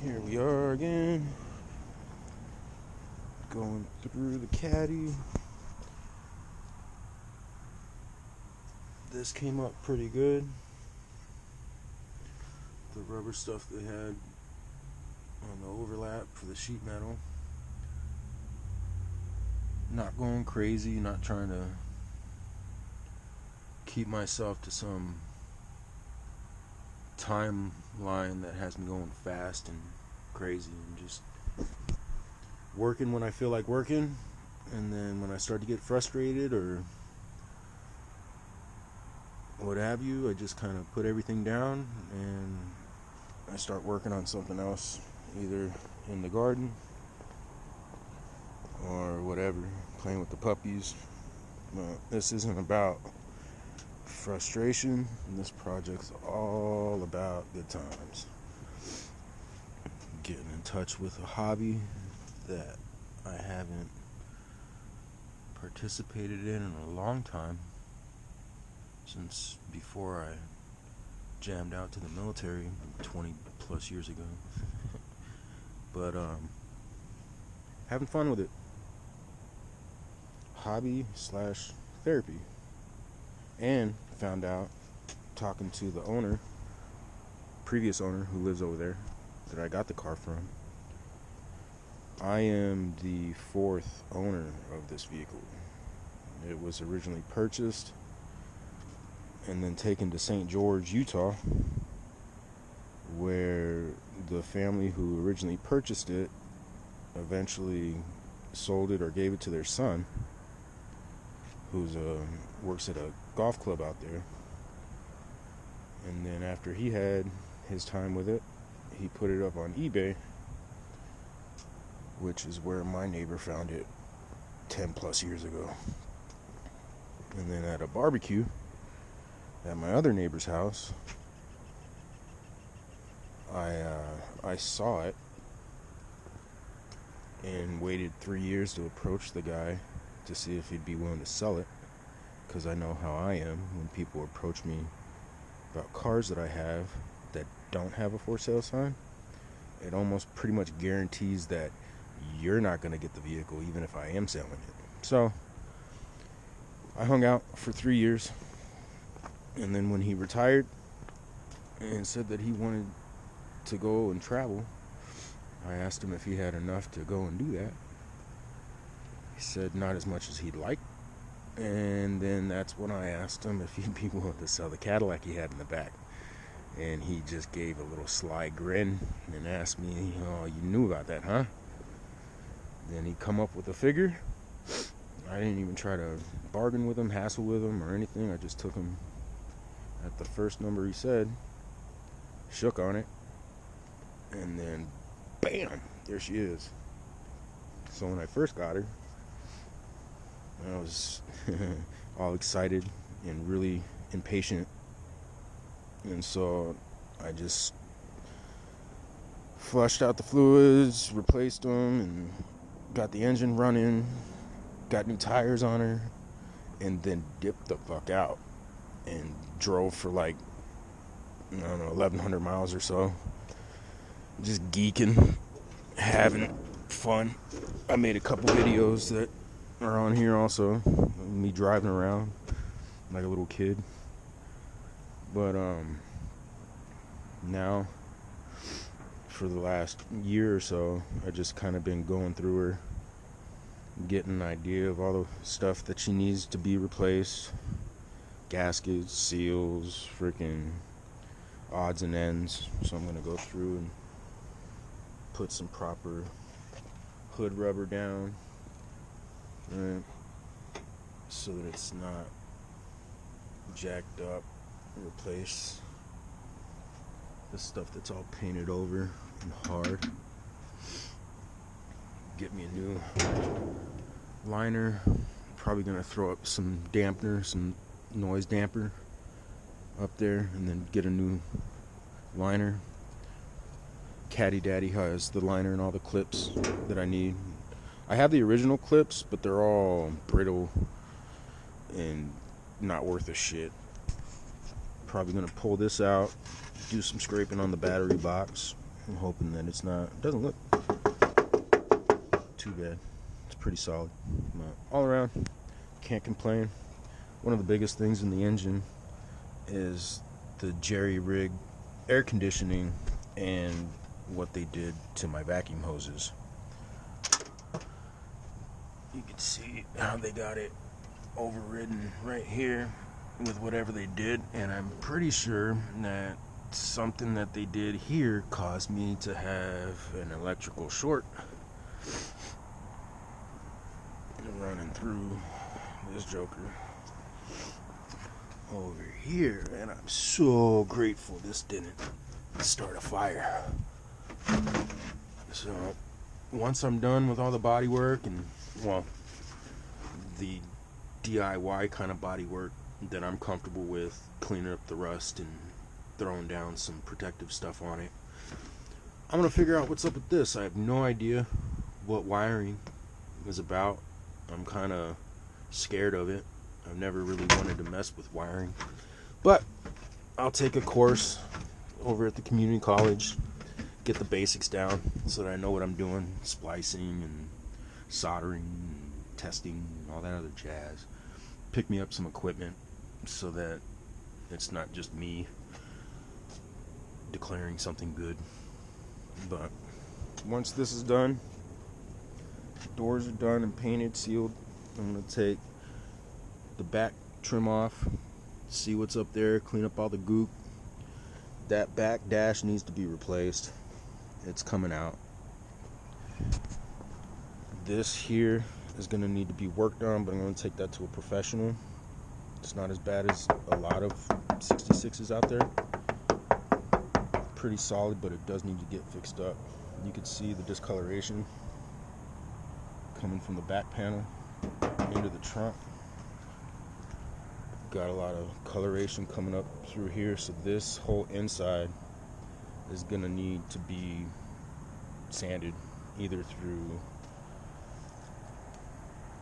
Here we are again, going through the caddy. This came up pretty good. The rubber stuff they had on the overlap for the sheet metal. Not going crazy, not trying to keep myself to some timeline that has me going fast and crazy, and just working when I feel like working, and then when I start to get frustrated or what have you, I just kind of put everything down and I start working on something else, either in the garden or whatever, playing with the puppies. This isn't about frustration. This project's all about good times. Getting in touch with a hobby that I haven't participated in a long time, since before I jammed out to the military 20 plus years ago. But having fun with it. Hobby / therapy. And found out, talking to the owner, previous owner who lives over there, that I got the car from, I am the 4th owner of this vehicle. It was originally purchased and then taken to St. George, Utah, where the family who originally purchased it eventually sold it or gave it to their son, who's works at a golf club out there. And then after he had his time with it, he put it up on eBay, which is where my neighbor found it 10 plus years ago. And then at a barbecue at my other neighbor's house, I saw it and waited 3 years to approach the guy to see if he'd be willing to sell it, because I know how I am when people approach me about cars that I have that don't have a for sale sign. It almost pretty much guarantees that you're not going to get the vehicle even if I am selling it. So I hung out for 3 years, and then when he retired and said that he wanted to go and travel, I asked him if he had enough to go and do that. He said not as much as he'd like. And then that's when I asked him if he'd be willing to sell the Cadillac he had in the back. And he just gave a little sly grin and asked me, "Oh, you knew about that, huh?" Then he come up with a figure. I didn't even try to bargain with him, hassle with him, or anything. I just took him at the first number he said, shook on it, and then bam, there she is. So when I first got her, I was all excited and really impatient, and so I just flushed out the fluids, replaced them, and got the engine running, got new tires on her, and then dipped the fuck out and drove for like, I don't know, 1,100 miles or so, just geeking, having fun. I made a couple videos that are on here also, me driving around like a little kid. But now for the last year or so, I just kind of been going through her, getting an idea of all the stuff that she needs to be replaced, gaskets, seals, freaking odds and ends. So I'm gonna go through and put some proper hood rubber down, right, so that it's not jacked up. Replace the stuff that's all painted over and hard. Get me a new liner. Probably gonna throw up some dampener, some noise damper up there, and then get a new liner. CADDY has the liner and all the clips that I need. I have the original clips, but they're all brittle and not worth a shit. Probably gonna pull this out, do some scraping on the battery box, I'm hoping that it doesn't look too bad. It's pretty solid. All around, can't complain. One of the biggest things in the engine is the jerry-rig air conditioning and what they did to my vacuum hoses. You can see how they got it overridden right here with whatever they did, and I'm pretty sure that something that they did here caused me to have an electrical short running through this joker over here, and I'm so grateful this didn't start a fire. So once I'm done with all the body work and, well, the DIY kind of body work that I'm comfortable with, cleaning up the rust and throwing down some protective stuff on it, I'm gonna figure out what's up with this. I have no idea what wiring is about. I'm kind of scared of it. I've never really wanted to mess with wiring, but I'll take a course over at the community college, get the basics down so that I know what I'm doing, splicing and soldering and testing and all that other jazz. Pick me up some equipment so that it's not just me declaring something good. But once this is done, doors are done and painted, sealed, I'm going to take the back trim off, see what's up there, clean up all the goop. That back dash needs to be replaced. It's coming out. This here is going to need to be worked on, but I'm going to take that to a professional. It's not as bad as a lot of 66s out there. Pretty solid, but it does need to get fixed up. You can see the discoloration coming from the back panel into the trunk. Got a lot of coloration coming up through here, so this whole inside is gonna need to be sanded, either through,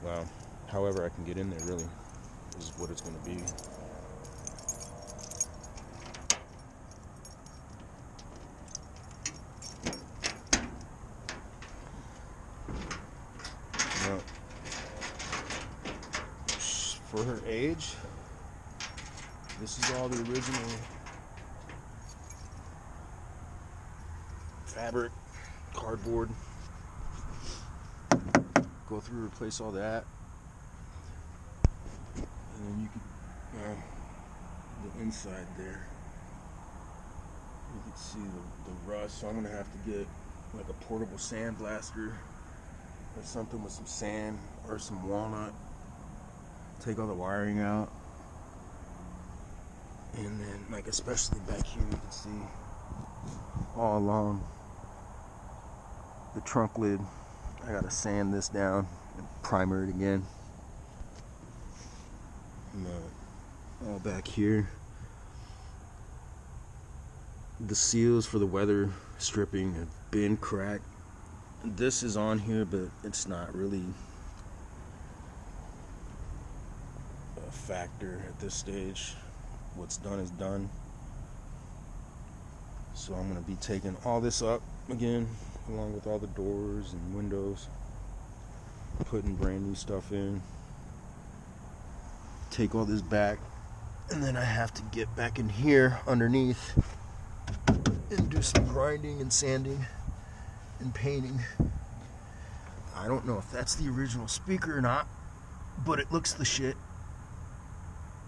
well, however I can get in there really is what it's gonna be. Now, for her age, this is all the original fabric, cardboard. Go through, replace all that, and then you can, the inside there, you can see the rust. So I'm gonna have to get like a portable sandblaster or something with some sand or some walnut. Take all the wiring out. And then, like, especially back here, you can see all along the trunk lid. I gotta sand this down and primer it again. And, all back here, the seals for the weather stripping have been cracked. This is on here, but it's not really a factor at this stage. What's done is done. So I'm going to be taking all this up again, along with all the doors and windows, putting brand new stuff in, take all this back, and then I have to get back in here underneath and do some grinding and sanding and painting. I don't know if that's the original speaker or not, but it looks the shit.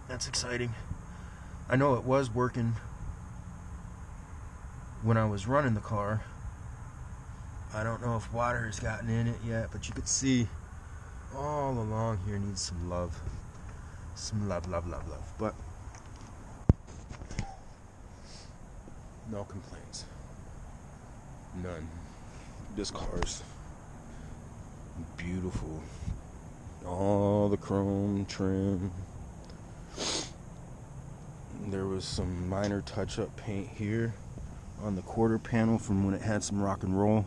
That's exciting. I know it was working when I was running the car. I don't know if water has gotten in it yet, but you could see all along here needs some love. Some love, love, love, love. But no complaints. None. This car's beautiful. All the chrome trim. There was some minor touch-up paint here on the quarter panel from when it had some rock and roll.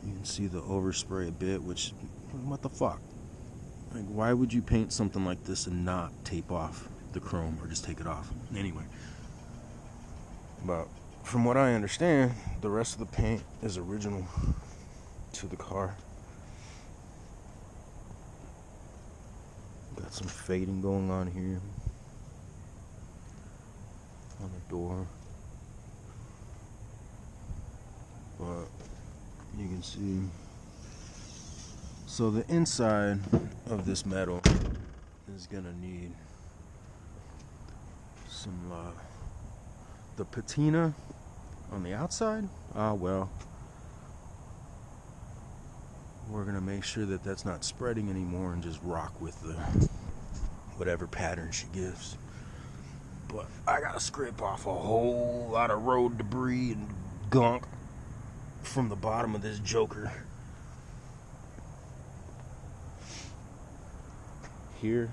You can see the overspray a bit, which, what the fuck? Like, why would you paint something like this and not tape off the chrome or just take it off? Anyway, but from what I understand, the rest of the paint is original to the car. Got some fading going on here on the door, but you can see. So the inside of this metal is gonna need some the patina on the outside. Well, we're gonna make sure that that's not spreading anymore and just rock with the whatever pattern she gives. But I gotta scrape off a whole lot of road debris and gunk from the bottom of this joker. Here,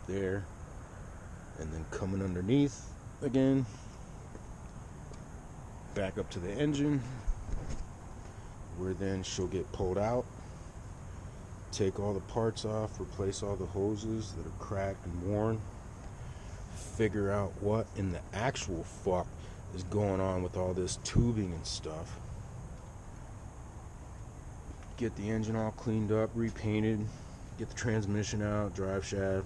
there, and then coming underneath again, back up to the engine, where then she'll get pulled out, take all the parts off, replace all the hoses that are cracked and worn, figure out what in the actual fuck is going on with all this tubing and stuff, get the engine all cleaned up, repainted, get the transmission out, drive shaft,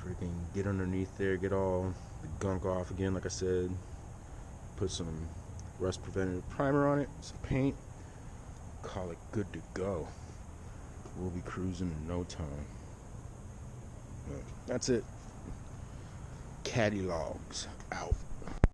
freaking get underneath there, get all the gunk off again, like I said, put some rust preventative primer on it, some paint, call it good to go. We'll be cruising in no time. That's it. Caddy Logs out.